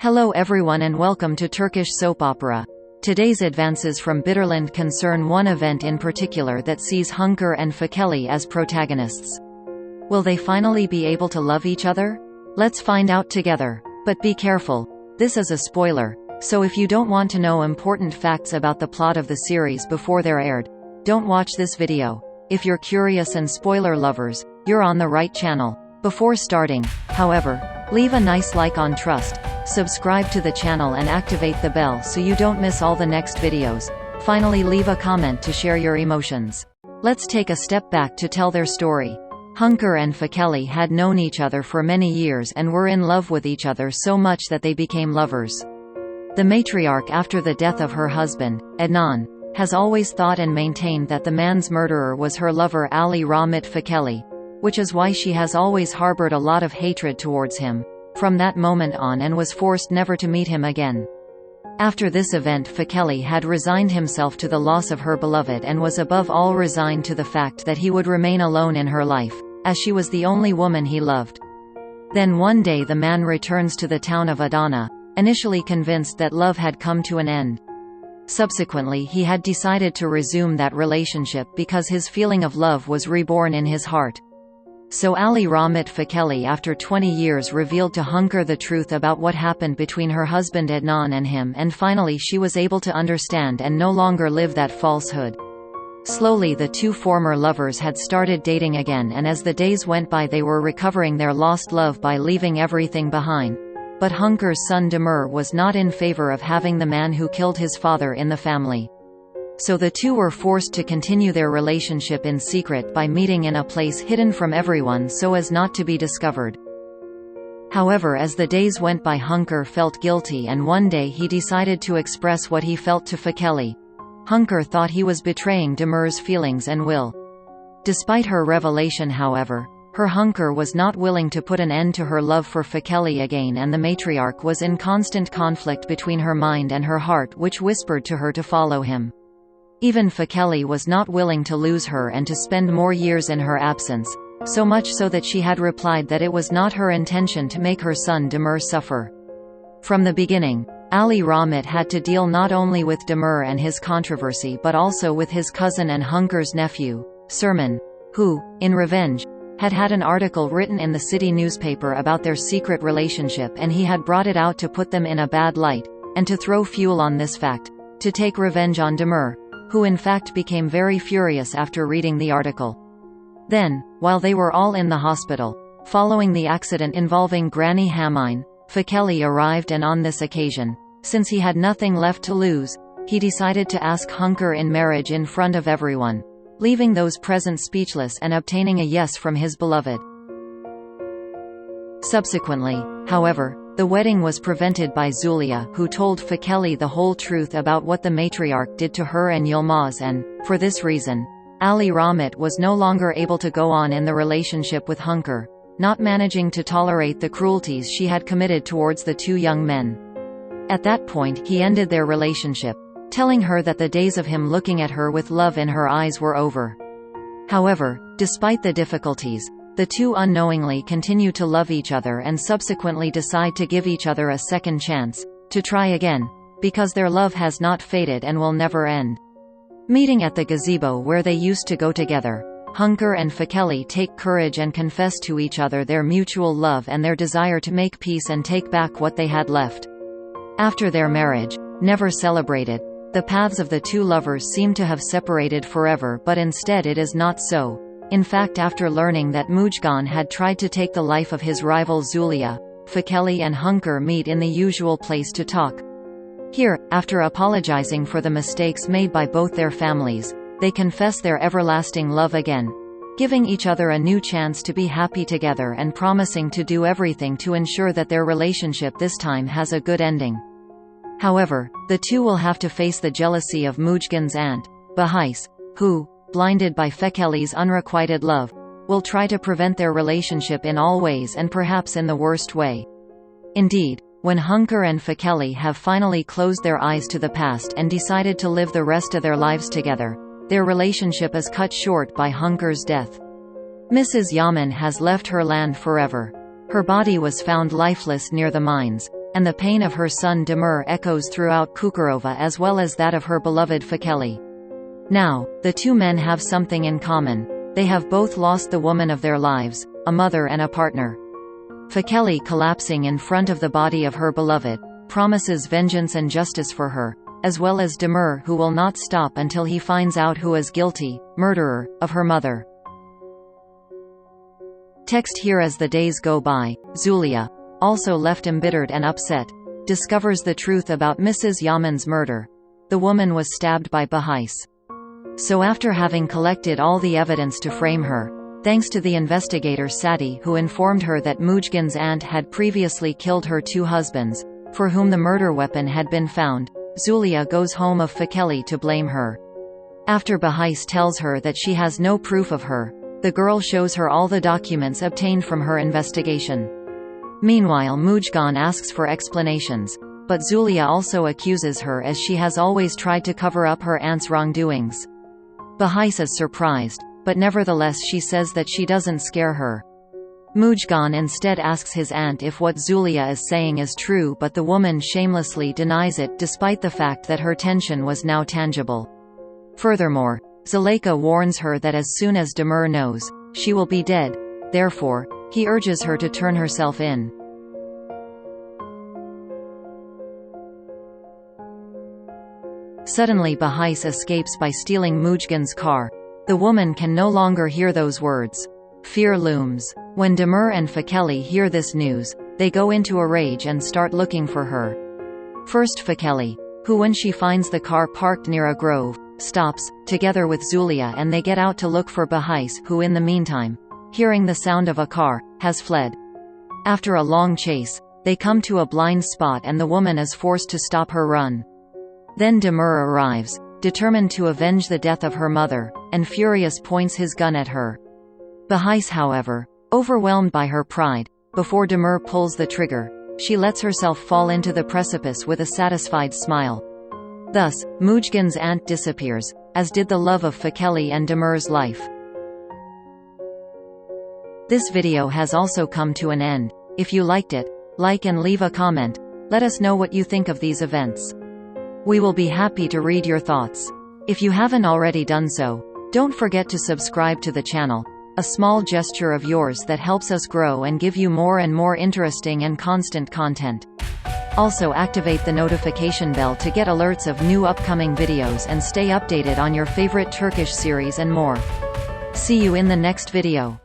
Hello everyone and welcome to Turkish Soap Opera. Today's advances from Bitterland concern one event in particular that sees HUNKAR and FEKELI as protagonists. Will they finally be able to love each other? Let's find out together. But be careful. This is a spoiler, so if you don't want to know important facts about the plot of the series before they're aired, don't watch this video. If you're curious and spoiler lovers, you're on the right channel. Before starting, however, leave a nice like on Trust, subscribe to the channel and activate the bell so you don't miss all the next videos. Finally, leave a comment to share your emotions. Let's take a step back to tell their story. HUNKAR and FEKELI had known each other for many years and were in love with each other so much that they became lovers. The matriarch, after the death of her husband, Adnan, has always thought and maintained that the man's murderer was her lover Ali Rahmet FEKELI, which is why she has always harbored a lot of hatred towards him from that moment on and was forced never to meet him again. After this event, FEKELI had resigned himself to the loss of her beloved and was above all resigned to the fact that he would remain alone in her life, as she was the only woman he loved. Then one day the man returns to the town of Adana, initially convinced that love had come to an end. Subsequently, he had decided to resume that relationship because his feeling of love was reborn in his heart. So Ali Rahmet FEKELI, after 20 years, revealed to HUNKAR the truth about what happened between her husband Adnan and him, and finally she was able to understand and no longer live that falsehood. Slowly the two former lovers had started dating again, and as the days went by they were recovering their lost love by leaving everything behind. But HUNKAR's son Demir was not in favor of having the man who killed his father in the family. So the two were forced to continue their relationship in secret by meeting in a place hidden from everyone so as not to be discovered. However, as the days went by, HUNKAR felt guilty and one day he decided to express what he felt to FEKELI. HUNKAR thought he was betraying Demir's feelings and will. Despite her revelation, however, her HUNKAR was not willing to put an end to her love for FEKELI again, and the matriarch was in constant conflict between her mind and her heart, which whispered to her to follow him. Even FEKELI was not willing to lose her and to spend more years in her absence, so much so that she had replied that it was not her intention to make her son Demir suffer. From the beginning, Ali Rahmet had to deal not only with Demir and his controversy but also with his cousin and HUNKAR's nephew, Serman, who, in revenge, had had an article written in the city newspaper about their secret relationship, and he had brought it out to put them in a bad light, and to throw fuel on this fact, to take revenge on Demir, who in fact became very furious after reading the article. Then, while they were all in the hospital, following the accident involving Granny Hamine, FEKELI arrived, and on this occasion, since he had nothing left to lose, he decided to ask HUNKAR in marriage in front of everyone, leaving those present speechless and obtaining a yes from his beloved. Subsequently, however, the wedding was prevented by Zulia, who told FEKELI the whole truth about what the matriarch did to her and Yilmaz, and, for this reason, Ali Rahmet was no longer able to go on in the relationship with HUNKAR, not managing to tolerate the cruelties she had committed towards the two young men. At that point he ended their relationship, telling her that the days of him looking at her with love in her eyes were over. However, despite the difficulties, the two unknowingly continue to love each other and subsequently decide to give each other a second chance, to try again, because their love has not faded and will never end. Meeting at the gazebo where they used to go together, HUNKAR and FEKELI take courage and confess to each other their mutual love and their desire to make peace and take back what they had left. After their marriage, never celebrated, the paths of the two lovers seem to have separated forever, but instead it is not so. In fact, after learning that Mujgan had tried to take the life of his rival Zulia, FEKELI and HUNKAR meet in the usual place to talk. Here, after apologizing for the mistakes made by both their families, they confess their everlasting love again, giving each other a new chance to be happy together and promising to do everything to ensure that their relationship this time has a good ending. However, the two will have to face the jealousy of Mujgan's aunt, Bahis, who, blinded by FEKELI's unrequited love, will try to prevent their relationship in all ways, and perhaps in the worst way. Indeed, when HUNKAR and FEKELI have finally closed their eyes to the past and decided to live the rest of their lives together, their relationship is cut short by HUNKAR's death. Mrs. Yaman has left her land forever. Her body was found lifeless near the mines. and the pain of her son Demir echoes throughout Cukurova as well as that of her beloved Fekeli. Now, the two men have something in common. They have both lost the woman of their lives, a mother and a partner. Fekeli, collapsing in front of the body of her beloved, promises vengeance and justice for her, as well as Demir, who will not stop until he finds out who is guilty, murderer, of her mother. Text here. As the days go by, Zulia, also left embittered and upset, discovers the truth about Mrs. Yaman's murder. The woman was stabbed by Bahis. So after having collected all the evidence to frame her, thanks to the investigator Sadi, who informed her that Mujgan's aunt had previously killed her two husbands, for whom the murder weapon had been found, Zulia goes home of Fekeli to blame her. After Bahis tells her that she has no proof of her, the girl shows her all the documents obtained from her investigation. Meanwhile, Mujgan asks for explanations, but Zulia also accuses her as she has always tried to cover up her aunt's wrongdoings. Bahis is surprised, but nevertheless she says that she doesn't scare her. Mujgan instead asks his aunt if what Zulia is saying is true, but the woman shamelessly denies it despite the fact that her tension was now tangible. Furthermore, Zuleika warns her that as soon as Demir knows, she will be dead. Therefore, he urges her to turn herself in. Suddenly Bahis escapes by stealing Mujgan's car. The woman can no longer hear those words. Fear looms. When Demir and Fekeli hear this news, they go into a rage and start looking for her. First Fekeli, who when she finds the car parked near a grove, stops, together with Zulia, and they get out to look for Bahis, who in the meantime, hearing the sound of a car, has fled. After a long chase, they come to a blind spot and the woman is forced to stop her run. Then Demir arrives, determined to avenge the death of her mother, and furious points his gun at her. Bahis, however, overwhelmed by her pride, before Demir pulls the trigger, she lets herself fall into the precipice with a satisfied smile. Thus, Mujgan's aunt disappears, as did the love of Fekeli and Demir's life. This video has also come to an end. If you liked it, like and leave a comment. Let us know what you think of these events. We will be happy to read your thoughts. If you haven't already done so, don't forget to subscribe to the channel, a small gesture of yours that helps us grow and give you more and more interesting and constant content. Also activate the notification bell to get alerts of new upcoming videos and stay updated on your favorite Turkish series and more. See you in the next video.